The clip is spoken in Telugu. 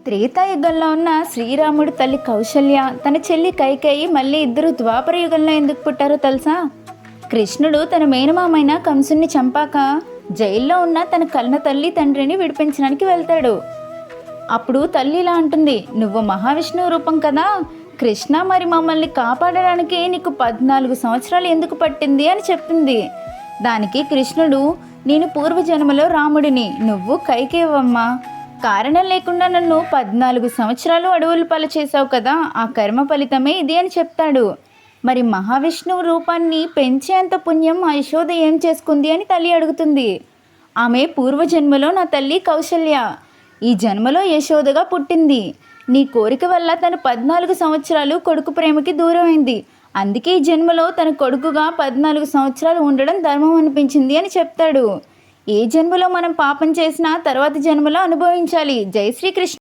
త్రేతాయుగంలో ఉన్న శ్రీరాముడు తల్లి కౌశల్య, తన చెల్లి కైకేయి మళ్ళీ ఇద్దరు ద్వాపర యుగంలో ఎందుకు పుట్టారో తెలుసా? కృష్ణుడు తన మేనమామైన కంసుని చంపాక జైల్లో ఉన్న తన కన్న తల్లి తండ్రిని విడిపించడానికి వెళ్తాడు. అప్పుడు తల్లి ఇలా అంటుంది, నువ్వు మహావిష్ణువు రూపం కదా, కృష్ణ మరి మమ్మల్ని కాపాడడానికి నీకు 14 సంవత్సరాలు ఎందుకు పట్టింది అని చెప్పింది. దానికి కృష్ణుడు, నేను పూర్వజన్మలో రాముడిని, నువ్వు కైకేయవమ్మా, కారణం లేకుండా నన్ను 14 సంవత్సరాలు అడవులు పాలు చేశావు కదా, ఆ కర్మ ఫలితమే ఇది అని చెప్తాడు. మరి మహావిష్ణువు రూపాన్ని పెంచేంత పుణ్యం ఆ యశోద ఏం చేసుకుంది అని తల్లి అడుగుతుంది. ఆమె పూర్వజన్మలో నా తల్లి కౌశల్య, ఈ జన్మలో యశోదగా పుట్టింది. నీ కోరిక వల్ల తను 14 సంవత్సరాలు కొడుకు ప్రేమకి దూరమైంది, అందుకే ఈ జన్మలో తన కొడుకుగా 14 సంవత్సరాలు ఉండడం ధర్మం అనిపించింది అని చెప్తాడు. ఏ జన్మలో మనం పాపం చేసినా తర్వాత జన్మలో అనుభవించాలి. జై శ్రీకృష్ణ.